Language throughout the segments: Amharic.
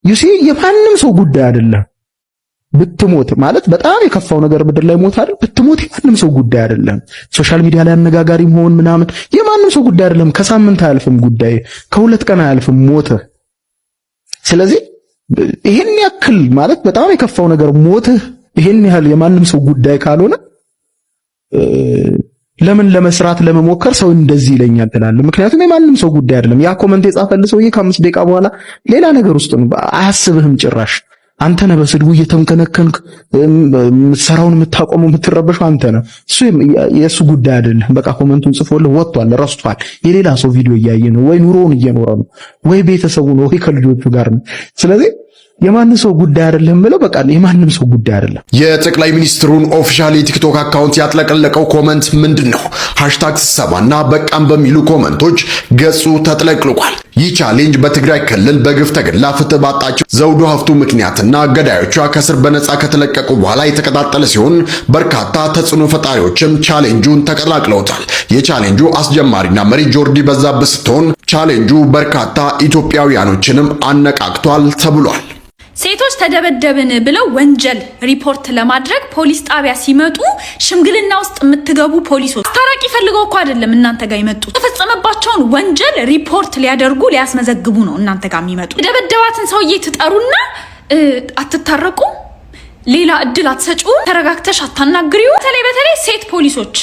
ዩሲ የማንም ሰው ጉዳይ አይደለም። ብትሞት ማለት በጣም የከፋው ነገር ምድር ላይ ሞት አይደል? ብትሞት የማንም ሰው ጉዳይ አይደለም። ሶሻል ሚዲያ ላይ አነጋጋሪ መሆን ምናምን የማንም ሰው ጉዳይ አይደለም። ከሳምንት አያልፍም ጉዳይ፣ ከሁለት ቀን አያልፍም ሞት። ስለዚህ ይሄን ያክል ማለት በጣም የከፋው ነገር ሞትህ ይሄን ያህል የማንም ሰው ጉዳይ ካልሆነ ለምን ለመስራት ለመሞከር ሰው እንደዚህ ይለኛል ትላለህ? ምክንያቱም የማንም ሰው ጉዳይ አይደለም። ያ ኮመንት የጻፈልህ ሰውዬ ከ5 ደቂቃ በኋላ ሌላ ነገር ውስጥ ነው። አያስብህም ጭራሽ። አንተ ነህ በስድቡ እየተንከነከንክ ሰራውን የምታቆመው የምትረበሸው አንተ ነህ። እሱ የሱ ጉዳይ አይደለም። በቃ ኮመንቱን ጽፎልህ ወጥቷል፣ ረስቷል። የሌላ ሰው ቪዲዮ እያየ ነው፣ ወይ ኑሮውን እየኖረ ነው፣ ወይ ቤተሰቡ ነው፣ ወይ ከልጆቹ ጋር ነው። ስለዚህ የማንም ሰው ጉዳይ አይደለም ብለው በቃ የማንም ሰው ጉዳይ አይደለም። የጠቅላይ ሚኒስትሩን ኦፊሻል የቲክቶክ አካውንት ያጥለቀለቀው ኮመንት ምንድነው? ሃሽታግ ሰማና በቃም በሚሉ ኮመንቶች ገጹ ተጥለቅልቋል። ይህ ቻሌንጅ በትግራይ ክልል በግፍ ተገላ ፍትህ ባጣቸው ዘውዱ ሀፍቱ ምክንያትና ገዳዮቿ ከስር በነጻ ከተለቀቁ በኋላ የተቀጣጠለ ሲሆን በርካታ ተጽዕኖ ፈጣሪዎችም ቻሌንጁን ተቀላቅለውታል። የቻሌንጁ አስጀማሪና መሪ ጆርዲ በዛብህ ስትሆን ቻሌንጁ በርካታ ኢትዮጵያውያኖችንም አነቃቅቷል ተብሏል። ሴቶች ተደበደብን ብለው ወንጀል ሪፖርት ለማድረግ ፖሊስ ጣቢያ ሲመጡ ሽምግልና ውስጥ የምትገቡ ፖሊሶች ታራቂ ፈልገው እኮ አይደለም እናንተ ጋር ይመጡት። የተፈጸመባቸውን ወንጀል ሪፖርት ሊያደርጉ ሊያስመዘግቡ ነው እናንተ ጋር የሚመጡት። የደበደባትን ሰውዬ ትጠሩና አትታረቁ፣ ሌላ እድል አትሰጪው፣ ተረጋግተሽ አታናግሪው። በተለይ ሴት ፖሊሶች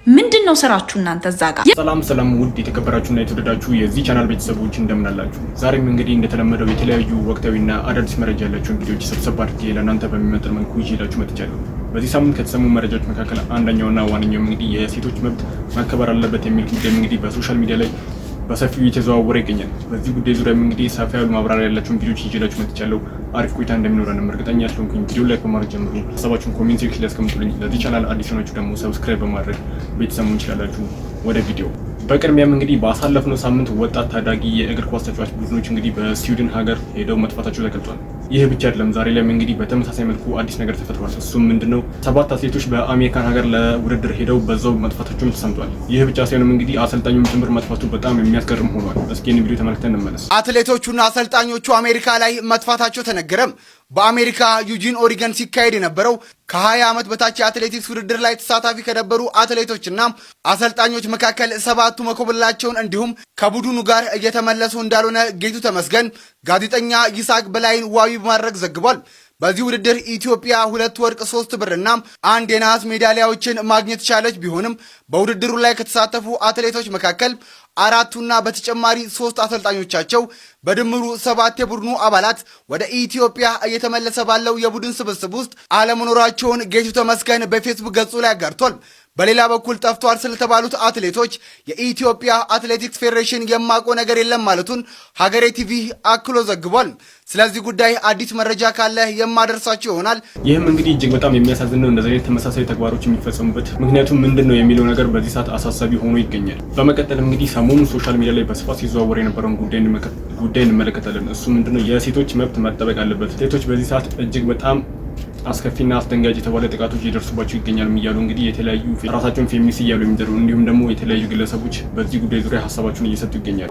ምንድነው ስራችሁ እናንተ እዛ ጋር? ሰላም ውድ የተከበራችሁና የተወደዳችሁ የዚህ ቻናል ቤተሰቦች እንደምን አላችሁ? ዛሬም እንግዲህ እንደተለመደው የተለያዩ ወቅታዊና አዳዲስ መረጃ ያላችሁ ቪዲዮዎች ሰብሰብ አድርጌ ለእናንተ በሚመጥን መልኩ ይዤላችሁ መጥቻለሁ። በዚህ ሳምንት ከተሰሙ መረጃዎች መካከል አንደኛውና ዋነኛው እንግዲህ የሴቶች መብት መከበር አለበት የሚል ጉዳይ እንግዲህ በሶሻል ሚዲያ ላይ በሰፊው እየተዘዋወረ ይገኛል። በዚህ ጉዳይ ዙሪያ እንግዲህ ሰፋ ያሉ ማብራሪያ ያላቸውን ቪዲዮዎች ይዤላችሁ መጥቻለሁ። አሪፍ ቆይታ እንደሚኖረን እርግጠኛ ስለሆንኩኝ ቪዲዮ ላይክ በማድረግ ጀምሩ። ሀሳባችሁን ኮሜንት ሴክሽን ላይ አስቀምጡልኝ። ለዚህ ቻናል አዲስ ሆናችሁ ደግሞ ሰብስክራይብ በማድረግ ቤተሰብ መሆን ትችላላችሁ። ወደ ቪዲዮ በቅድሚያም እንግዲህ ባሳለፍነው ሳምንት ወጣት ታዳጊ የእግር ኳስ ተጫዋች ቡድኖች እንግዲህ በስዊድን ሀገር ሄደው መጥፋታቸው ተገልጿል። ይህ ብቻ አይደለም፣ ዛሬ ላይም እንግዲህ በተመሳሳይ መልኩ አዲስ ነገር ተፈጥሯል። እሱም ምንድነው? 7 አትሌቶች በአሜሪካን ሀገር ለውድድር ሄደው በዛው መጥፋታቸውም ተሰምቷል። ይህ ብቻ ሳይሆንም እንግዲህ አሰልጣኙም ጭምር መጥፋቱ በጣም የሚያስገርም ሆኗል። እስኪ ይህን ቪዲዮ ተመልክተን እንመለስ። አትሌቶቹና አሰልጣኞቹ አሜሪካ ላይ መጥፋታቸው ተነገረም። በአሜሪካ ዩጂን ኦሪገን ሲካሄድ የነበረው ከ20 ዓመት በታች የአትሌቲክስ ውድድር ላይ ተሳታፊ ከነበሩ አትሌቶችና አሰልጣኞች መካከል 7ቱ መኮብለላቸውን እንዲሁም ከቡድኑ ጋር እየተመለሱ እንዳልሆነ ጌቱ ተመስገን ጋዜጠኛ ይስሐቅ በላይን ዋቢ በማድረግ ዘግቧል። በዚህ ውድድር ኢትዮጵያ 2 ወርቅ 3 ብርና 1 የነሐስ ሜዳሊያዎችን ማግኘት ቻለች። ቢሆንም በውድድሩ ላይ ከተሳተፉ አትሌቶች መካከል 4ቱና በተጨማሪ 3 አሰልጣኞቻቸው በድምሩ 7 የቡድኑ አባላት ወደ ኢትዮጵያ እየተመለሰ ባለው የቡድን ስብስብ ውስጥ አለመኖራቸውን ጌቱ ተመስገን በፌስቡክ ገጹ ላይ አጋርቷል። በሌላ በኩል ጠፍቷል ስለተባሉት አትሌቶች የኢትዮጵያ አትሌቲክስ ፌዴሬሽን የማውቀው ነገር የለም ማለቱን ሀገሬ ቲቪ አክሎ ዘግቧል። ስለዚህ ጉዳይ አዲስ መረጃ ካለ የማደርሳችሁ ይሆናል። ይህም እንግዲህ እጅግ በጣም የሚያሳዝን ነው፣ እንደዚህ አይነት ተመሳሳይ ተግባሮች የሚፈጸሙበት። ምክንያቱም ምንድነው የሚለው ነገር በዚህ ሰዓት አሳሳቢ ሆኖ ይገኛል። በመቀጠልም እንግዲህ ሰሞኑን ሶሻል ሚዲያ ላይ በስፋት ሲዘዋወር የነበረውን ጉዳይ እንመለከታለን። እሱ ምንድነው? የሴቶች መብት መጠበቅ አለበት። ሴቶች በዚህ ሰዓት እጅግ በጣም አስከፊና አስደንጋጭ የተባለ ጥቃቶች እየደርሱባቸው ይገኛሉ እያሉ እንግዲህ የተለያዩ ራሳቸውን ፌሚኒስት እያሉ የሚጠሩ እንዲሁም ደግሞ የተለያዩ ግለሰቦች በዚህ ጉዳይ ዙሪያ ሀሳባቸውን እየሰጡ ይገኛሉ።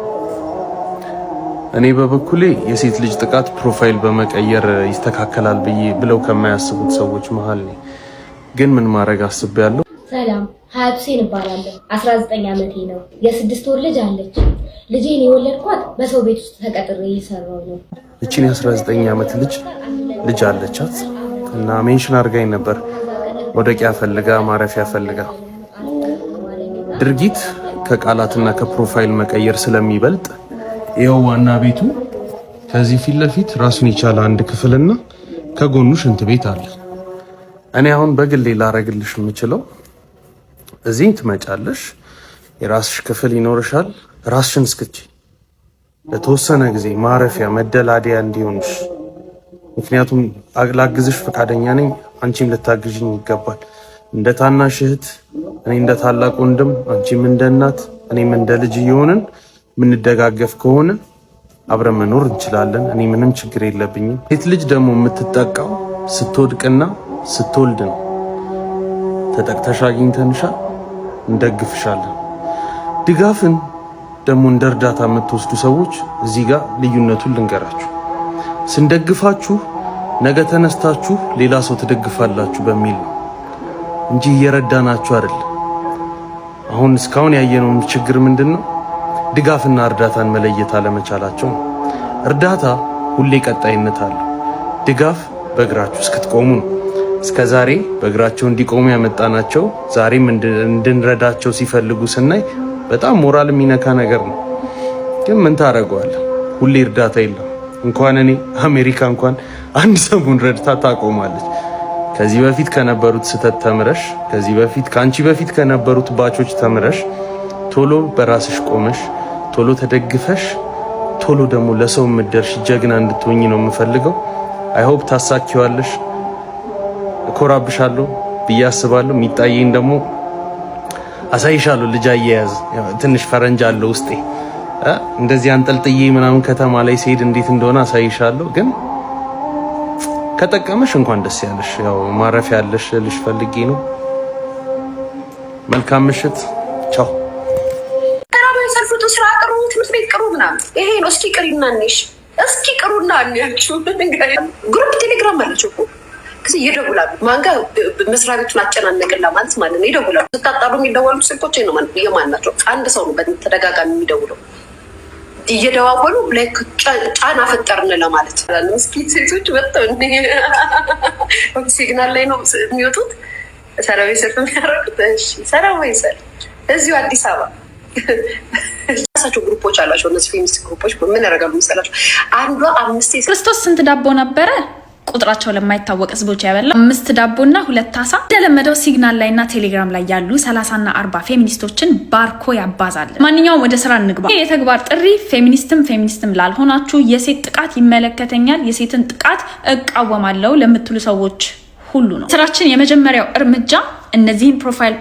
እኔ በበኩሌ የሴት ልጅ ጥቃት ፕሮፋይል በመቀየር ይስተካከላል ብለው ከማያስቡት ሰዎች መሃል ነኝ። ግን ምን ማድረግ አስቤያለሁ። ሰላም፣ ሀያት ሁሴን እባላለሁ። 19 ዓመቴ ነው። የ6 ወር ልጅ አለች። ልጄን የወለድኳት በሰው ቤት ውስጥ ተቀጥሬ እየሰራሁ ነው። እቺን የ19 ዓመት ልጅ አለቻት እና ሜንሽን አድርጋኝ ነበር ወደቂያ ፈልጋ ማረፊያ ፈልጋ። ድርጊት ከቃላትና ከፕሮፋይል መቀየር ስለሚበልጥ ይኸው ዋና ቤቱ ከዚህ ፊት ለፊት ራሱን የቻለ አንድ ክፍልና ከጎኑ ሽንት ቤት አለ። እኔ አሁን በግሌ ላረግልሽ የምችለው እዚህ ትመጫለሽ፣ የራስሽ ክፍል ይኖርሻል፣ ራስሽን እስክቺ ለተወሰነ ጊዜ ማረፊያ መደላደያ እንዲሆንሽ። ምክንያቱም ላግዝሽ ፈቃደኛ ነኝ፣ አንቺም ልታግዥኝ ይገባል። እንደ ታናሽ እህት፣ እኔ እንደ ታላቅ ወንድም፣ አንቺም እንደ እናት፣ እኔም እንደ ልጅ እየሆንን ምንደጋገፍ ከሆነ አብረን መኖር እንችላለን። እኔ ምንም ችግር የለብኝም። ሴት ልጅ ደግሞ የምትጠቃው ስትወድቅና ስትወልድ ነው። ተጠቅተሽ አግኝተንሻል፣ እንደግፍሻለን። ድጋፍን ደግሞ እንደ እርዳታ የምትወስዱ ሰዎች እዚህ ጋር ልዩነቱን ልንገራችሁ። ስንደግፋችሁ ነገ ተነስታችሁ ሌላ ሰው ትደግፋላችሁ በሚል ነው እንጂ እየረዳናችሁ አይደል። አሁን እስካሁን ያየነው ችግር ምንድነው? ድጋፍና እርዳታን መለየት አለመቻላቸው። እርዳታ ሁሌ ቀጣይነት አለው። ድጋፍ በእግራችሁ እስክትቆሙ ነው። እስከዛሬ በእግራቸው እንዲቆሙ ያመጣናቸው ዛሬም እንድንረዳቸው ሲፈልጉ ስናይ በጣም ሞራል የሚነካ ነገር ነው። ግን ምን ታረጋዋለህ? ሁሌ እርዳታ የለም። እንኳን እኔ አሜሪካ እንኳን አንድ ሰሞን ረድታ ታቆማለች። ከዚህ በፊት ከነበሩት ስህተት ተምረሽ፣ ከዚህ በፊት ካንቺ በፊት ከነበሩት ባቾች ተምረሽ ቶሎ በራስሽ ቆመሽ ቶሎ ተደግፈሽ ቶሎ ደግሞ ለሰው ምደርሽ ጀግና እንድትሆኚ ነው የምፈልገው። አይ ሆፕ ታሳኪዋለሽ። እኮራብሻለሁ ብዬ አስባለሁ። የሚታየኝ ደግሞ አሳይሻለሁ። ልጅ አያያዝ ትንሽ ፈረንጅ አለው ውስጤ እንደዚህ አንጠልጥዬ ምናምን ከተማ ላይ ሲሄድ እንዴት እንደሆነ አሳይሻለሁ። ግን ከጠቀመሽ እንኳን ደስ ያለሽ። ያው ማረፍ ያለሽ ልሽ ፈልጌ ነው። መልካም ምሽት። ቻው። ተራባይ ሰልፉት ስራ ቅሩ ትምህርት ቤት ቅሩ ምናምን ይሄ ነው። እስኪ ቅሪና እንሽ እስኪ ቅሩና እንያችሁ ግሩፕ ቴሌግራም አለችው እኮ ከዚህ ይደውላሉ። ማንጋ መስሪያ ቤቱን አጨናነቅላ ማለት ነው ይደውላሉ። ተጣጣሉ የሚደወሉ ስልኮች ነው ማለት የማን ናቸው? አንድ ሰው ነው በተደጋጋሚ የሚደውለው። እየደዋወሉ ላይክ ጫና ፈጠርን ለማለት ምስኪን ሴቶች ወጥተው ሲግናል ላይ ነው የሚወጡት። ሰላማዊ ሰልፍ የሚያደርጉት ሰላማዊ ሰልፍ እዚሁ አዲስ አበባ ራሳቸው ግሩፖች አላቸው። እነዚህ ፌሚኒስት ግሩፖች ምን ያደርጋሉ መሰላቸው? አንዷ 5 ክርስቶስ ስንት ዳቦ ነበረ ቁጥራቸው ለማይታወቅ ህዝቦች ያበላ 5 ዳቦና 2 አሳ። እንደለመደው ሲግናል ላይና ቴሌግራም ላይ ያሉ 30 እና 40 ፌሚኒስቶችን ባርኮ ያባዛል። ማንኛውም ወደ ስራ እንግባ። ይህ የተግባር ጥሪ ፌሚኒስትም ላልሆናችሁ የሴት ጥቃት ይመለከተኛል፣ የሴትን ጥቃት እቃወማለሁ ለምትሉ ሰዎች ሁሉ ነው። ስራችን የመጀመሪያው እርምጃ እነዚህን ፕሮፋይል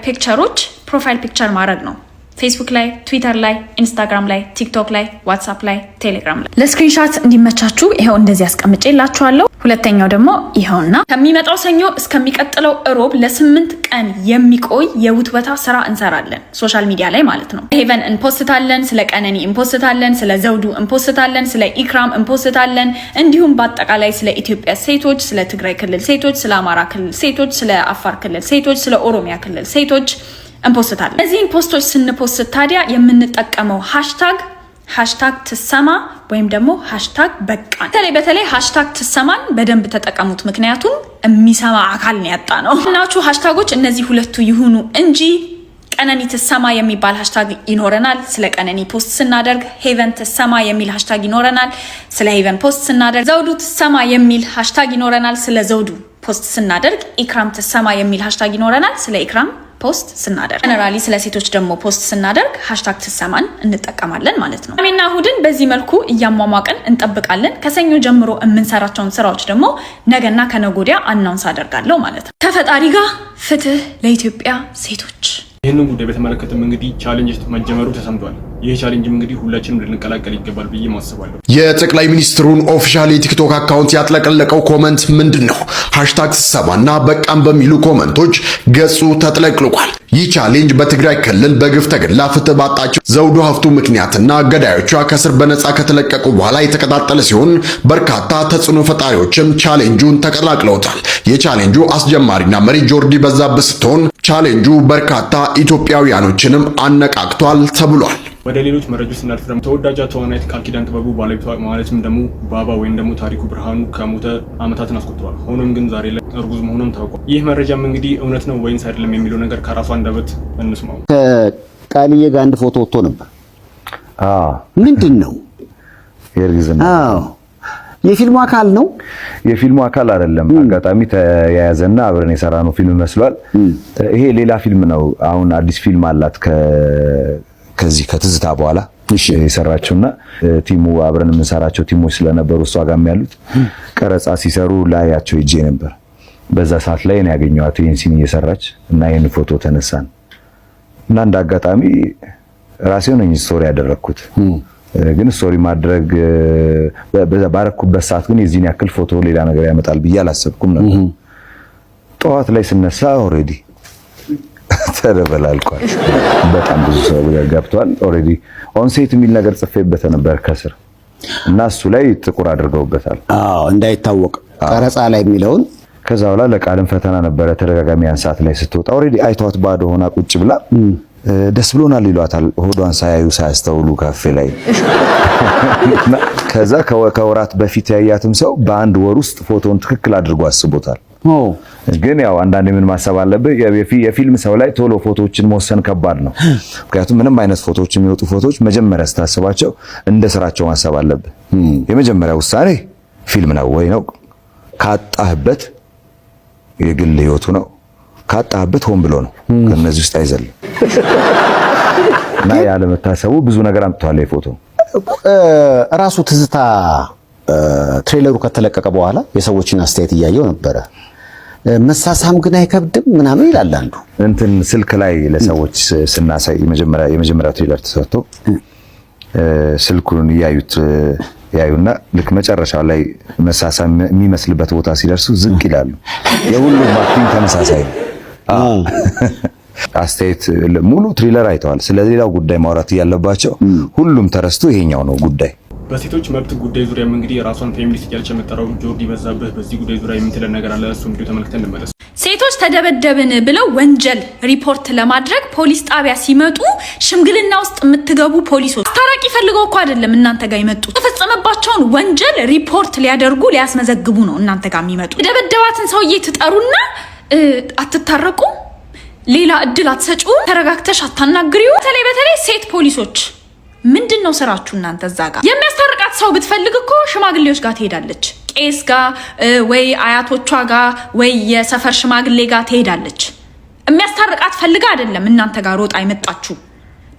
ፒክቸር ማድረግ ነው። ፌስቡክ ላይ፣ ትዊተር ላይ፣ ኢንስታግራም ላይ፣ ቲክቶክ ላይ፣ ዋትስአፕ ላይ፣ ቴሌግራም ላይ ለስክሪንሻት እንዲመቻችሁ ይሄው እንደዚህ አስቀምጬላችኋለሁ። ሁለተኛው ደግሞ ይሄውና ከሚመጣው ሰኞ እስከሚቀጥለው እሮብ ለ8 ቀን የሚቆይ የውትወታ ስራ እንሰራለን። ሶሻል ሚዲያ ላይ ማለት ነው። ሄቨን እንፖስታለን፣ ስለ ቀነኒ እንፖስታለን፣ ስለ ዘውዱ እንፖስታለን፣ ስለ ኢክራም እንፖስታለን። እንዲሁም በአጠቃላይ ስለ ኢትዮጵያ ሴቶች፣ ስለ ትግራይ ክልል ሴቶች፣ ስለ አማራ ክልል ሴቶች፣ ስለ አፋር ክልል ሴቶች፣ ስለ ኦሮሚያ ክልል ሴቶች እንፖስታለን። እዚህን ፖስቶች ስንፖስት ታዲያ የምንጠቀመው ሃሽታግ ትሰማ ወይም ደግሞ ሃሽታግ በቃን። በተለይ ሃሽታግ ትሰማን በደንብ ተጠቀሙት። ምክንያቱም የሚሰማ አካል ነው ያጣ ነው። እናችሁ ሃሽታጎች እነዚህ ሁለቱ ይሁኑ እንጂ ቀነኒ ትሰማ የሚባል ሃሽታግ ይኖረናል። ስለ ቀነኒ ፖስት ስናደርግ ሄቨን ትሰማ የሚል ሃሽታግ ይኖረናል። ስለ ሄቨን ፖስት ስናደርግ ዘውዱ ትሰማ የሚል ሃሽታግ ይኖረናል። ስለ ዘውዱ ፖስት ስናደርግ ኢክራም ትሰማ የሚል ሃሽታግ ይኖረናል። ስለ ኢክራም ፖስት ስናደርግ ጀነራሊ ስለ ሴቶች ደግሞ ፖስት ስናደርግ ሃሽታግ ትሰማን እንጠቀማለን ማለት ነው። ቅዳሜና እሁድን በዚህ መልኩ እያሟሟቀን እንጠብቃለን። ከሰኞ ጀምሮ የምንሰራቸውን ስራዎች ደግሞ ነገና ከነገ ወዲያ አናውንስ አደርጋለሁ ማለት ነው። ከፈጣሪ ጋር ፍትህ ለኢትዮጵያ ሴቶች። ይህንን ጉዳይ በተመለከተም እንግዲህ ቻሌንጅ መጀመሩ ተሰምቷል። ይህ ቻሌንጅም እንግዲህ ሁላችንም ልንቀላቀል ይገባል ብዬ ማስባለሁ። የጠቅላይ ሚኒስትሩን ኦፊሻል የቲክቶክ አካውንት ያጥለቀለቀው ኮመንት ምንድን ነው? ሃሽታግ ትሰማና በቃም በሚሉ ኮመንቶች ገጹ ተጥለቅልቋል። ይህ ቻሌንጅ በትግራይ ክልል በግፍ ተገድላ ፍትህ ባጣችው ዘውዱ ሀፍቱ ምክንያትና ገዳዮቿ ከስር በነጻ ከተለቀቁ በኋላ የተቀጣጠለ ሲሆን በርካታ ተጽዕኖ ፈጣሪዎችም ቻሌንጁን ተቀላቅለውታል። የቻሌንጁ አስጀማሪና መሪ ጆርዲ በዛብህ ስትሆን ቻሌንጁ በርካታ ኢትዮጵያውያኖችንም አነቃቅቷል ተብሏል። ወደ ሌሎች መረጃዎች ስናልፍ ደግሞ ተወዳጇ ተዋናይት ቃል ኪዳን ጥበቡ ባለቤቷ ማለትም ደግሞ ባባ ወይም ደግሞ ታሪኩ ብርሃኑ ከሞተ ዓመታትን አስቆጥሯል። ሆኖም ግን ዛሬ ላይ እርጉዝ መሆኑም ታውቋል። ይህ መረጃም እንግዲህ እውነት ነው ወይንስ አይደለም የሚለው ነገር ከራሷ አንደበት እንስማው። ከቃልዬ ጋር አንድ ፎቶ ወጥቶ ነበር። ምንድን ነው የእርግዝና? የፊልሙ አካል ነው? የፊልሙ አካል አይደለም። አጋጣሚ ተያያዘና አብረን የሰራነው ፊልም መስሏል። ይሄ ሌላ ፊልም ነው። አሁን አዲስ ፊልም አላት ከዚህ ከትዝታ በኋላ የሰራችውና ቲሙ አብረን የምንሰራቸው ቲሞች ስለነበሩ እሷ ጋርም ያሉት ቀረጻ ሲሰሩ ላያቸው ሄጄ ነበር። በዛ ሰዓት ላይ ነው ያገኘኋት ይሄን ሲን እየሰራች እና ይሄን ፎቶ ተነሳን እና እንደ አጋጣሚ ራሴው ነኝ ስቶሪ ያደረኩት። ግን ስቶሪ ማድረግ ባረኩበት ሰዓት ግን የዚህን ያክል ፎቶ ሌላ ነገር ያመጣል ብዬ አላሰብኩም ነበር። ጠዋት ላይ ስነሳ ኦሬዲ ተደበላልቋል። በጣም ብዙ ሰው ገብቷል። ኦሬዲ ኦን ሴት የሚል ነገር ጽፌበት ነበር ከስር እና እሱ ላይ ጥቁር አድርገውበታል። እንዳይታወቅ ቀረጻ ላይ የሚለውን። ከዛ በኋላ ለቃልም ፈተና ነበረ። ተደጋጋሚ ያን ሰዓት ላይ ስትወጣ ኦሬዲ አይቷት ባዶ ሆና ቁጭ ብላ ደስ ብሎናል ይሏታል። ሆዷን ሳያዩ ሳያስተውሉ ካፌ ላይ ከዛ ከወራት በፊት ያያትም ሰው በአንድ ወር ውስጥ ፎቶን ትክክል አድርጎ አስቦታል። ግን ያው አንዳንዴ ምን ማሰብ አለበት፣ የፊልም ሰው ላይ ቶሎ ፎቶዎችን መወሰን ከባድ ነው። ምክንያቱም ምንም አይነት ፎቶዎች የሚወጡ ፎቶዎች መጀመሪያ ስታስባቸው እንደ ስራቸው ማሰብ አለበት። የመጀመሪያ ውሳኔ ፊልም ነው ወይ ነው፣ ካጣህበት የግል ህይወቱ ነው፣ ካጣህበት ሆን ብሎ ነው። ከነዚህ ውስጥ አይዘልም እና ያለ መታሰቡ ብዙ ነገር አምጥቷል። የፎቶ ራሱ ትዝታ ትሬለሩ ከተለቀቀ በኋላ የሰዎችን አስተያየት እያየው ነበረ። መሳሳም ግን አይከብድም ምናምን ይላል አንዱ። እንትን ስልክ ላይ ለሰዎች ስናሳይ የመጀመሪያ ትሬለር ተሰርቶ ስልኩን ያዩና ልክ መጨረሻው ላይ መሳሳም የሚመስልበት ቦታ ሲደርሱ ዝቅ ይላሉ። የሁሉም አክቲንግ ተመሳሳይ ነው። አስተያየት ሙሉ ትሬለር አይተዋል። ስለሌላው ጉዳይ ማውራት ያለባቸው ሁሉም ተረስቶ ይሄኛው ነው ጉዳይ። በሴቶች መብት ጉዳይ ዙሪያም እንግዲህ ራሷን ፌሚኒስት እያለች የምትጠራው ጆርዲ በዛብህ በዚህ ጉዳይ ዙሪያ የምትለን ነገር አለ። እሱን ቪዲዮ ተመልክተን እንመለስ። ሴቶች ተደበደብን ብለው ወንጀል ሪፖርት ለማድረግ ፖሊስ ጣቢያ ሲመጡ ሽምግልና ውስጥ የምትገቡ ፖሊሶች አስታራቂ ፈልገው እኮ አይደለም እናንተ ጋር የመጡት። የተፈጸመባቸውን ወንጀል ሪፖርት ሊያደርጉ ሊያስመዘግቡ ነው እናንተ ጋር የሚመጡት። የደበደባትን ሰውዬ ትጠሩና አትታረቁ፣ ሌላ እድል አትሰጪው፣ ተረጋግተሽ አታናግሪው። በተለይ ሴት ፖሊሶች ምንድን ነው ስራችሁ እናንተ? እዛ ጋር የሚያስታርቃት ሰው ብትፈልግ እኮ ሽማግሌዎች ጋር ትሄዳለች። ቄስ ጋር ወይ አያቶቿ ጋር ወይ የሰፈር ሽማግሌ ጋር ትሄዳለች። የሚያስታርቃት ፈልጋ አይደለም እናንተ ጋር ሮጣ የመጣችሁ፣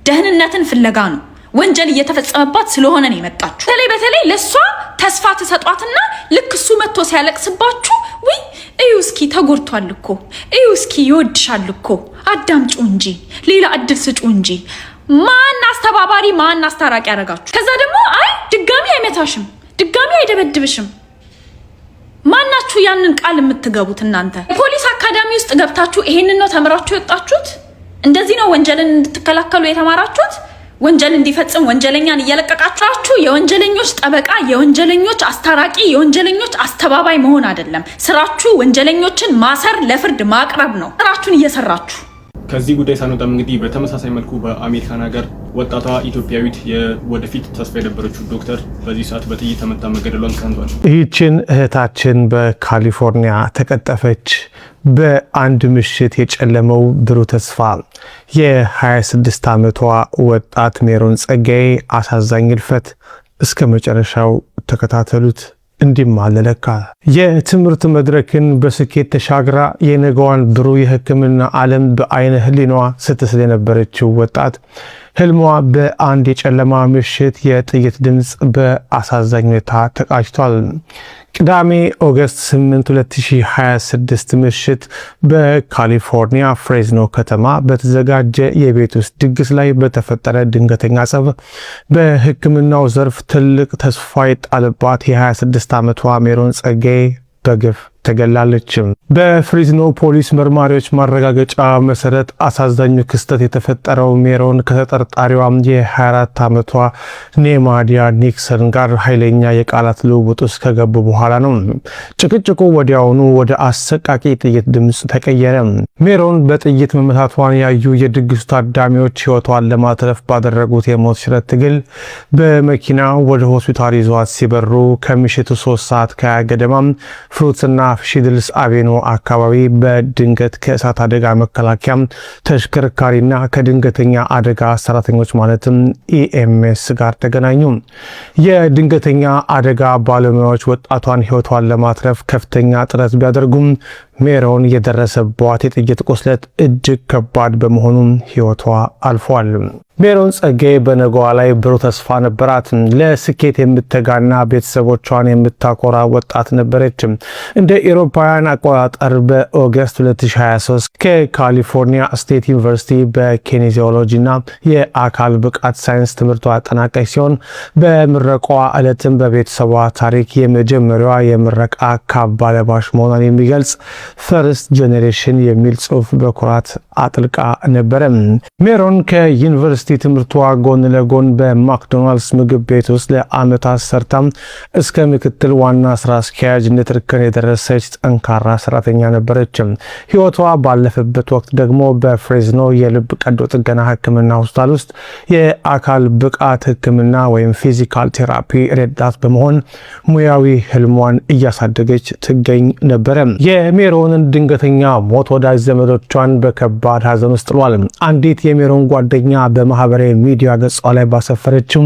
ደህንነትን ፍለጋ ነው። ወንጀል እየተፈጸመባት ስለሆነ ነው የመጣችሁ። በተለይ ለሷ ተስፋ ትሰጧትና ልክ እሱ መጥቶ ሲያለቅስባችሁ ወይ እዩ እስኪ ተጎድቷል እኮ እዩ እስኪ ይወድሻል እኮ አዳምጩ እንጂ ሌላ እድል ስጩ እንጂ ማን አስተባባሪ ማን አስታራቂ ያደርጋችሁ? ከዛ ደግሞ አይ ድጋሚ አይመታሽም ድጋሚ አይደበድብሽም። ማናችሁ ያንን ቃል የምትገቡት እናንተ? ፖሊስ አካዳሚ ውስጥ ገብታችሁ ይሄንን ነው ተምራችሁ የወጣችሁት? እንደዚህ ነው ወንጀልን እንድትከላከሉ የተማራችሁት? ወንጀል እንዲፈጽም ወንጀለኛን እየለቀቃችሁ የወንጀለኞች ጠበቃ፣ የወንጀለኞች አስታራቂ፣ የወንጀለኞች አስተባባይ መሆን አይደለም ስራችሁ። ወንጀለኞችን ማሰር፣ ለፍርድ ማቅረብ ነው ስራችሁን እየሰራችሁ። ከዚህ ጉዳይ ሳንወጣም እንግዲህ በተመሳሳይ መልኩ በአሜሪካን ሀገር ወጣቷ ኢትዮጵያዊት የወደፊት ተስፋ የነበረችው ዶክተር በዚህ ሰዓት በጥይት ተመታ መገደሏን ተሰምቷል። ይህችን እህታችን በካሊፎርኒያ ተቀጠፈች። በአንድ ምሽት የጨለመው ብሩህ ተስፋ የ26 ዓመቷ ወጣት ሜሮን ጸጋዬ አሳዛኝ ህልፈት። እስከ መጨረሻው ተከታተሉት። እንዲማለለካ የትምህርት መድረክን በስኬት ተሻግራ የነገዋን ብሩህ የሕክምና ዓለም በአይነ ህሊናዋ ስትስል የነበረችው ወጣት ህልሟ በአንድ የጨለማ ምሽት የጥይት ድምፅ በአሳዛኝ ሁኔታ ተቃጭቷል። ቅዳሜ ኦገስት 8 2026 ምሽት በካሊፎርኒያ ፍሬዝኖ ከተማ በተዘጋጀ የቤት ውስጥ ድግስ ላይ በተፈጠረ ድንገተኛ ጸብ በሕክምናው ዘርፍ ትልቅ ተስፋ የጣለባት የ26 ዓመቷ ሜሮን ጸጋዬ በግፍ ተገላለች። በፍሪዝኖ ፖሊስ መርማሪዎች ማረጋገጫ መሰረት አሳዛኙ ክስተት የተፈጠረው ሜሮን ከተጠርጣሪዋ የ24 ዓመቷ ኔማዲያ ኒክሰን ጋር ኃይለኛ የቃላት ልውውጥ ውስጥ ከገቡ በኋላ ነው። ጭቅጭቁ ወዲያውኑ ወደ አሰቃቂ ጥይት ድምፅ ተቀየረ። ሜሮን በጥይት መመታቷን ያዩ የድግሱ ታዳሚዎች ህይወቷን ለማትረፍ ባደረጉት የሞት ሽረት ትግል በመኪና ወደ ሆስፒታል ይዟት ሲበሩ ከምሽቱ 3 ሰዓት ከገደማ ፍሩትና ሺድልስ አቬኖ አካባቢ በድንገት ከእሳት አደጋ መከላከያ ተሽከርካሪና ከድንገተኛ አደጋ ሰራተኞች ማለትም ኢኤምኤስ ጋር ተገናኙ። የድንገተኛ አደጋ ባለሙያዎች ወጣቷን ህይወቷን ለማትረፍ ከፍተኛ ጥረት ቢያደርጉም ሜሮን የደረሰባት የጥይት ቁስለት እጅግ ከባድ በመሆኑ ህይወቷ አልፏል። ሜሮን ጸጋዬ በነገዋ ላይ ብሩህ ተስፋ ነበራት። ለስኬት የምትተጋና ቤተሰቦቿን የምታኮራ ወጣት ነበረች። እንደ ኤሮፓውያን አቆጣጠር በኦገስት 2023 ከካሊፎርኒያ ስቴት ዩኒቨርሲቲ በኪኔዚዮሎጂና የአካል ብቃት ሳይንስ ትምህርቷ አጠናቀች ሲሆን በምረቋ ዕለትም በቤተሰቧ ታሪክ የመጀመሪያዋ የምረቃ ካባ ለባሽ መሆኗን የሚገልጽ ፈርስት ጄኔሬሽን የሚል ጽሑፍ በኩራት አጥልቃ ነበረ። ሜሮን ከዩኒቨርሲቲ ትምህርቷ ጎን ለጎን በማክዶናልድስ ምግብ ቤት ውስጥ ለዓመታት ሰርታ እስከ ምክትል ዋና ስራ አስኪያጅነት እርከን የደረሰች ጠንካራ ሰራተኛ ነበረች። ህይወቷ ባለፈበት ወቅት ደግሞ በፍሬዝኖ የልብ ቀዶ ጥገና ሕክምና ሆስፒታል ውስጥ የአካል ብቃት ሕክምና ወይም ፊዚካል ቴራፒ ረዳት በመሆን ሙያዊ ህልሟን እያሳደገች ትገኝ ነበረ። የሜሮንን ድንገተኛ ሞት ወዳጅ ዘመዶቿን በከባድ ሀዘን ውስጥ ጥሏል። አንዲት የሜሮን ጓደኛ በማህበራዊ ሚዲያ ገጿ ላይ ባሰፈረችው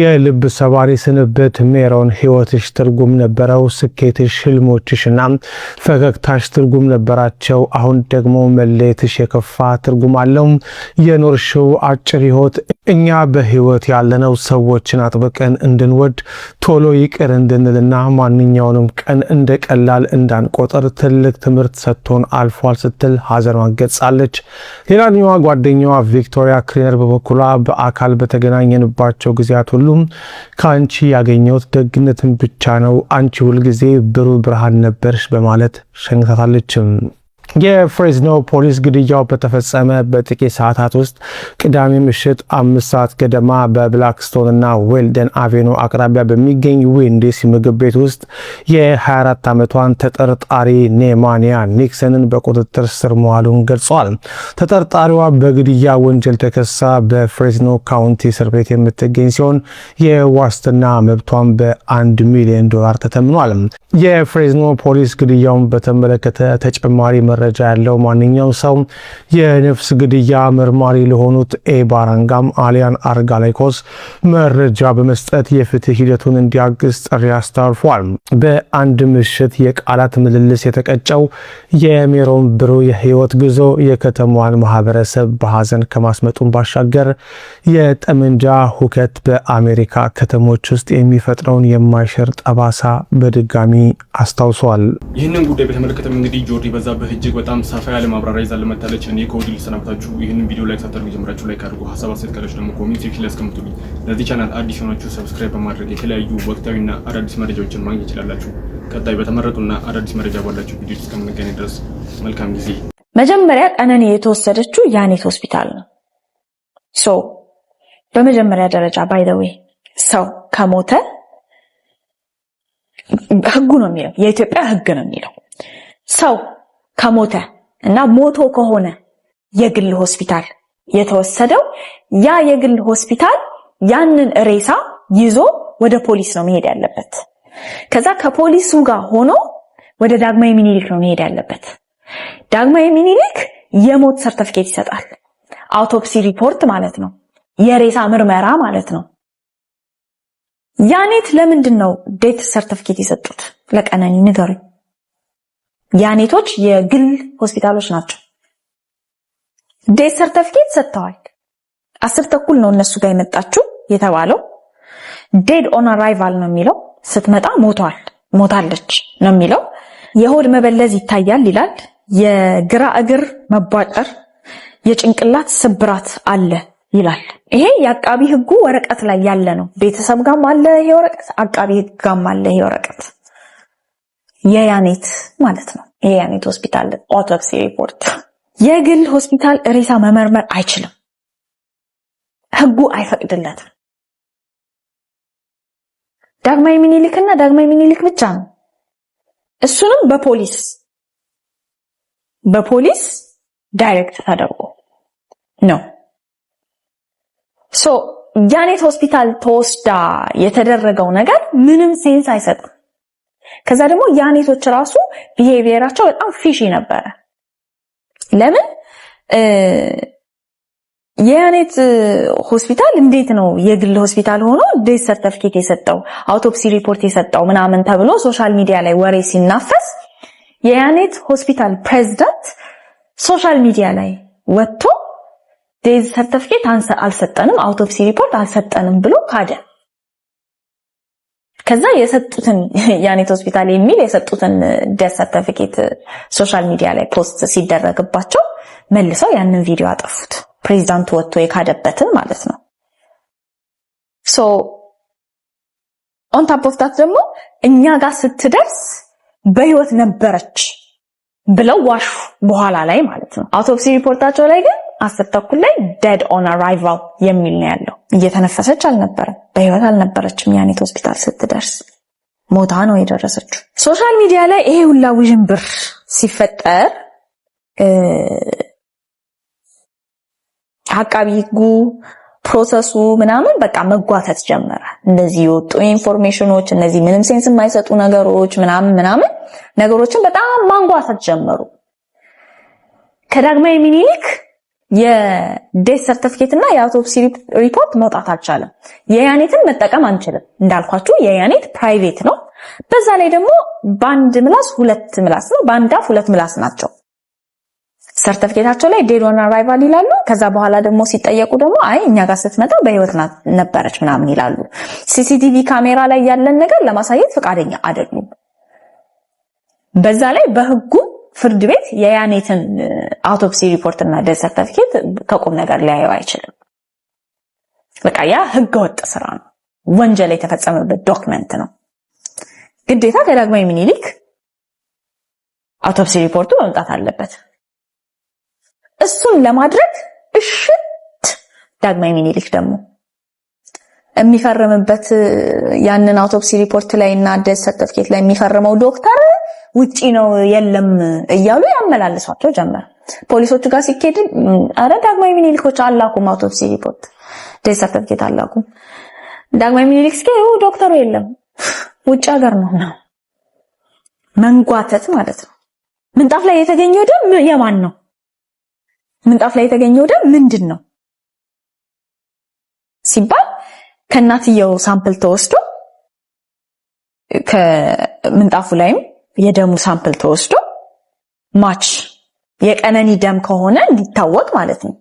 የልብ ሰባሪ ስንብት ሜሮን ህይወትሽ ትርጉም ነበረው፣ ስኬትሽ፣ ህልሞችሽና ፈገግታሽ ትርጉም ነበራቸው። አሁን ደግሞ መለየትሽ የከፋ ትርጉም አለው። የኖርሽው አጭር ህይወት እኛ በህይወት ያለነው ሰዎችን አጥብቀን እንድንወድ ቶሎ ይቅር እንድንልና ማንኛውንም ቀን እንደ ቀላል እንዳንቆጠር ትልቅ ትምህርት ሰጥቶን አልፏል ስትል ሀዘኗን ገልጻለች። ሌላኛዋ ጓደኛዋ ቪክቶሪያ ክሪነር በበኩሏ በአካል በተገናኘንባቸው ጊዜያት ሁሉም ከአንቺ ያገኘሁት ደግነትን ብቻ ነው፣ አንቺ ሁልጊዜ ብሩህ ብርሃን ነበርሽ በማለት ሸኝታታለች። የፍሬዝኖ ፖሊስ ግድያው በተፈጸመ በጥቂት ሰዓታት ውስጥ ቅዳሜ ምሽት 5 ሰዓት ገደማ በብላክስቶን እና ዌልደን አቬኑ አቅራቢያ በሚገኝ ዌንዲስ ምግብ ቤት ውስጥ የ24 ዓመቷን ተጠርጣሪ ኔማንያ ኒክሰንን በቁጥጥር ስር መዋሉን ገልጿል። ተጠርጣሪዋ በግድያ ወንጀል ተከሳ በፍሬዝኖ ካውንቲ እስር ቤት የምትገኝ ሲሆን የዋስትና መብቷን $1 ሚሊዮን ተተምኗል። የፍሬዝኖ ፖሊስ ግድያውን በተመለከተ ተጨማሪ መረጃ ያለው ማንኛውም ሰው የነፍስ ግድያ መርማሪ ለሆኑት ኤባራንጋም አሊያን አርጋላይኮስ መረጃ በመስጠት የፍትህ ሂደቱን እንዲያግዝ ጥሪ አስተላልፏል። በአንድ ምሽት የቃላት ምልልስ የተቀጨው የሜሮን ብሩህ የህይወት ጉዞ የከተማዋን ማህበረሰብ በሀዘን ከማስመጡን ባሻገር የጠመንጃ ሁከት በአሜሪካ ከተሞች ውስጥ የሚፈጥረውን የማይሽር ጠባሳ በድጋሚ አስታውሷል። ይህንን ጉዳይ በተመለከተም እንግዲህ ጆርዲ በዛብህ እጅግ በጣም ሰፋ ያለ ማብራሪያ ይዛል መታለች። እኔ ከወዲሁ ልሰናበታችሁ። ይህንን ቪዲዮ ላይክ ሳታደርጉ ጀምራችሁ ላይክ አድርጉ። ሀሳብ አስተያየት ካላችሁ ደግሞ ኮሜንት ሴክሽን ላይ አስቀምጡልኝ። ለዚህ ቻናል አዲስ ሆናችሁ ሰብስክራይብ በማድረግ የተለያዩ ወቅታዊና አዳዲስ መረጃዎችን ማግኘት ይችላላችሁ። ቀጣይ በተመረጡና አዳዲስ መረጃ ባላችሁ ቪዲዮ እስከምንገናኝ ድረስ መልካም ጊዜ። መጀመሪያ ቀነኒ የተወሰደችው ያኔት ሆስፒታል ነው። በመጀመሪያ ደረጃ ባይ ዘ ዌይ ሰው ከሞተ ህጉ ነው የሚለው፣ የኢትዮጵያ ህግ ነው የሚለው ሰው ከሞተ እና ሞቶ ከሆነ የግል ሆስፒታል የተወሰደው ያ የግል ሆስፒታል ያንን ሬሳ ይዞ ወደ ፖሊስ ነው መሄድ ያለበት። ከዛ ከፖሊሱ ጋር ሆኖ ወደ ዳግማዊ ሚኒሊክ ነው መሄድ ያለበት። ዳግማዊ ሚኒሊክ የሞት ሰርቲፊኬት ይሰጣል። አውቶፕሲ ሪፖርት ማለት ነው፣ የሬሳ ምርመራ ማለት ነው። ያኔት ለምንድን ነው ዴት ሰርቲፊኬት የሰጡት? ለቀነኒ ንገሩኝ። ያኔቶች የግል ሆስፒታሎች ናቸው። ዴት ሰርቲፊኬት ሰጥተዋል። 10:30 ነው እነሱ ጋር የመጣችው የተባለው። ዴድ ኦን አራይቫል ነው የሚለው፣ ስትመጣ ሞታለች ነው የሚለው። የሆድ መበለዝ ይታያል ይላል። የግራ እግር መቧጠር፣ የጭንቅላት ስብራት አለ ይላል። ይሄ የአቃቢ ህጉ ወረቀት ላይ ያለ ነው። ቤተሰብ ጋርም አለ ይሄ ወረቀት፣ አቃቢ ህግ ጋርም አለ ይሄ ወረቀት። የያኔት ማለት ነው። የያኔት ሆስፒታል አውቶፕሲ ሪፖርት። የግል ሆስፒታል ሬሳ መመርመር አይችልም፣ ህጉ አይፈቅድለትም። ዳግማዊ ሚኒሊክና ዳግማዊ ሚኒሊክ ብቻ ነው። እሱንም በፖሊስ ዳይሬክት ተደርጎ ነው። ያኔት ሆስፒታል ተወስዳ የተደረገው ነገር ምንም ሴንስ አይሰጥም። ከዛ ደግሞ ያኔቶች ራሱ ቢሄቪየራቸው በጣም ፊሺ ነበረ። ለምን የያኔት ሆስፒታል እንዴት ነው የግል ሆስፒታል ሆኖ ዴት ሰርቲፊኬት የሰጠው አውቶፕሲ ሪፖርት የሰጠው ምናምን ተብሎ ሶሻል ሚዲያ ላይ ወሬ ሲናፈስ የያኔት ሆስፒታል ፕሬዝዳንት ሶሻል ሚዲያ ላይ ወጥቶ ዴት ሰርቲፊኬት አልሰጠንም፣ አውቶፕሲ ሪፖርት አልሰጠንም ብሎ ካደ። ከዛ የሰጡትን ያኔት ሆስፒታል የሚል የሰጡትን ዴት ሰርቲፊኬት ሶሻል ሚዲያ ላይ ፖስት ሲደረግባቸው መልሰው ያንን ቪዲዮ አጠፉት። ፕሬዝዳንቱ ወጥቶ የካደበትን ማለት ነው። ኦን ታፕ ኦፍ ዳት ደግሞ እኛ ጋር ስትደርስ በህይወት ነበረች ብለው ዋሹ በኋላ ላይ ማለት ነው። አውቶፕሲ ሪፖርታቸው ላይ ግን 10 ተኩል ላይ dead on arrival የሚል ነው ያለው። እየተነፈሰች አልነበረም፣ በህይወት አልነበረችም። ያኔት ሆስፒታል ስትደርስ ሞታ ነው የደረሰችው። ሶሻል ሚዲያ ላይ ይሄ ሁላ ውዥንብር ሲፈጠር አቃቢ ህጉ ፕሮሰሱ ምናምን በቃ መጓተት ጀመረ። እንደዚህ የወጡ ኢንፎርሜሽኖች፣ እነዚህ ምንም ሴንስ የማይሰጡ ነገሮች ምናምን ነገሮችን በጣም ማንጓተት ጀመሩ። ከዳግማዊ ምኒልክ የዴት ሰርቲፊኬት እና የአውቶፕሲ ሪፖርት መውጣት አልቻለም። የያኔትን መጠቀም አንችልም እንዳልኳችሁ፣ የያኔት ፕራይቬት ነው። በዛ ላይ ደግሞ በአንድ ምላስ ሁለት ምላስ ነው፣ በአንድ አፍ ሁለት ምላስ ናቸው። ሰርቲፊኬታቸው ላይ ዴድ ኦን አራይቫል ይላሉ። ከዛ በኋላ ደግሞ ሲጠየቁ ደግሞ አይ እኛ ጋር ስትመጣ በህይወት ነበረች ምናምን ይላሉ። ሲሲቲቪ ካሜራ ላይ ያለን ነገር ለማሳየት ፈቃደኛ አይደሉም። በዛ ላይ በህጉ ፍርድ ቤት የያኔትን አውቶፕሲ ሪፖርት እና ዴት ሰርቲፊኬት ከቁም ነገር ሊያየው አይችልም። በቃ ያ ህገወጥ ስራ ነው፣ ወንጀል የተፈጸመበት ዶክመንት ነው። ግዴታ ከዳግማዊ ምኒልክ አውቶፕሲ ሪፖርቱ መምጣት አለበት። እሱን ለማድረግ እሽት ዳግማዊ ምኒልክ ደግሞ የሚፈርምበት ያንን አውቶፕሲ ሪፖርት ላይ እና ዴት ሰርቲፊኬት ላይ የሚፈርመው ዶክተር ውጪ ነው የለም እያሉ ያመላልሷቸው ጀመር። ፖሊሶቹ ጋር ሲኬድ አረ ዳግማዊ ምኒልኮች አላኩም አውቶፕሲ ሪፖርት ዴት ሰርቲፊኬት አላኩም። ዳግማዊ ምኒልክ ሲኬዱ ዶክተሩ የለም ውጭ ሀገር ነው። መንጓተት ማለት ነው። ምንጣፍ ላይ የተገኘው ደም የማን ነው? ምንጣፍ ላይ የተገኘው ደም ምንድን ነው ሲባል ከእናትየው ሳምፕል ተወስዶ ከምንጣፉ ላይም የደሙ ሳምፕል ተወስዶ ማች የቀነኒ ደም ከሆነ እንዲታወቅ ማለት ነው።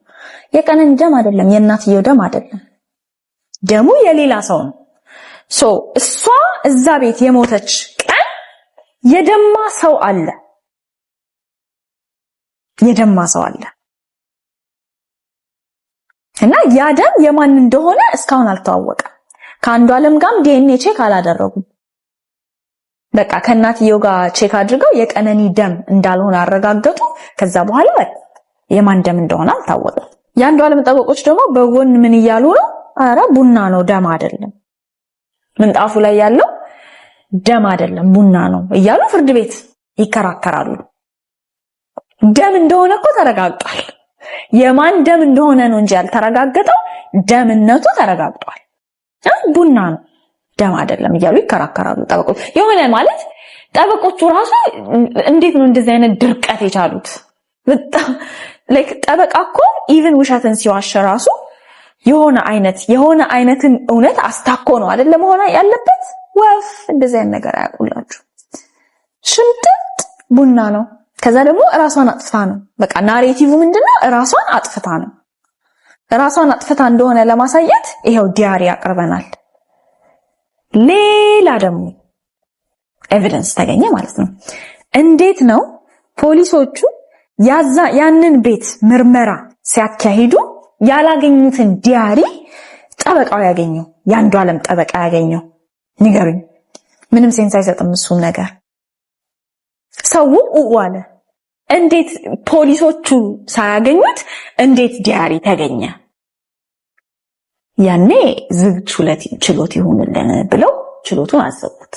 የቀነኒ ደም አይደለም፣ የእናትየው ደም አይደለም፣ ደሙ የሌላ ሰው ነው። እሷ እዛ ቤት የሞተች ቀን የደማ ሰው አለ፣ የደማ ሰው አለ እና ያ ደም የማን እንደሆነ እስካሁን አልተዋወቀም። ከአንዱ ዓለም ጋርም ዲኤንኤ ቼክ አላደረጉም። በቃ ከእናትየው ጋር ቼክ አድርገው የቀነኒ ደም እንዳልሆነ አረጋገጡ። ከዛ በኋላ የማን ደም እንደሆነ አልታወቀም። የአንዱ ዓለም ጠበቆች ደግሞ በጎን ምን እያሉ ነው? አረ ቡና ነው ደም አይደለም፣ ምንጣፉ ላይ ያለው ደም አይደለም ቡና ነው እያሉ ፍርድ ቤት ይከራከራሉ። ደም እንደሆነ እኮ ተረጋግጧል። የማን ደም እንደሆነ ነው እንጂ ያልተረጋገጠው ደምነቱ ተረጋግጧል። ቡና ነው ደም አይደለም እያሉ ይከራከራሉ ጠበቆች። የሆነ ማለት ጠበቆቹ ራሱ እንዴት ነው እንደዚህ አይነት ድርቀት የቻሉት? በጣም ላይክ ጠበቃ እኮ ኢቭን ውሸትን ሲዋሽ ራሱ የሆነ አይነትን እውነት አስታኮ ነው አይደል መሆን ያለበት። ወፍ እንደዚህ አይነት ነገር አያውቁላችሁ። ሽምጥጥ ቡና ነው። ከዛ ደግሞ ራሷን አጥፍታ ነው። በቃ ናሬቲቭ ምንድነው? ራሷን አጥፍታ ነው። ራሷን አጥፍታ እንደሆነ ለማሳየት ይሄው ዲያሪ አቅርበናል። ሌላ ደግሞ ኤቪደንስ ተገኘ ማለት ነው። እንዴት ነው ፖሊሶቹ ያንን ቤት ምርመራ ሲያካሂዱ ያላገኙትን ዲያሪ ጠበቃው ያገኘው? የአንዱ ዓለም ጠበቃ ያገኘው? ንገሩኝ። ምንም ሴንስ አይሰጥም እሱ ነገር። ሰው ዋለ። እንዴት ፖሊሶቹ ሳያገኙት እንዴት ዲያሪ ተገኘ? ያኔ ዝግ ችሎት ይሁንልን ብለው ችሎቱን አዘጉት።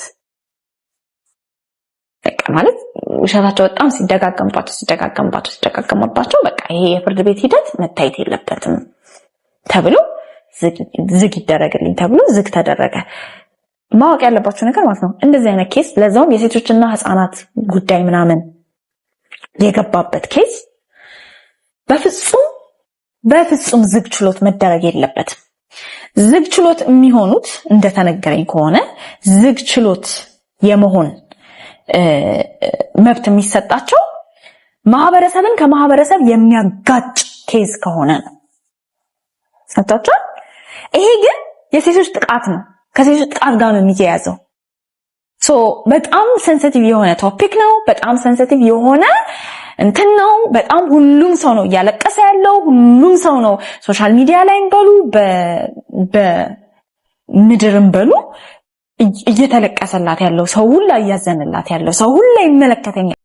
በቃ ማለት ውሸታቸው በጣም ሲደጋገምባቸው በቃ ይሄ የፍርድ ቤት ሂደት መታየት የለበትም ተብሎ ዝግ ይደረግልኝ ተብሎ ዝግ ተደረገ። ማወቅ ያለባችሁ ነገር ማለት ነው እንደዚህ አይነት ኬስ ለዛውም የሴቶችና ህፃናት ጉዳይ ምናምን የገባበት ኬስ በፍጹም ዝግ ችሎት መደረግ የለበትም። ዝግ ችሎት የሚሆኑት እንደተነገረኝ ከሆነ ዝግ ችሎት የመሆን መብት የሚሰጣቸው ማህበረሰብን ከማህበረሰብ የሚያጋጭ ኬዝ ከሆነ ነው። ሰጣችሁ? ይሄ ግን የሴቶች ጥቃት ነው። ከሴቶች ጥቃት ጋር ነው የሚያያዘው። በጣም ሴንሲቲቭ የሆነ ቶፒክ ነው። በጣም ሴንሲቲቭ የሆነ እንትን ነው። በጣም ሁሉም ሰው ነው እያለቀሰ ያለው። ሁሉም ሰው ነው ሶሻል ሚዲያ ላይም በሉ በምድርም በሉ እየተለቀሰላት ያለው። ሰው ሁላ እያዘነላት ያለው። ሰው ሁላ ይመለከተኛል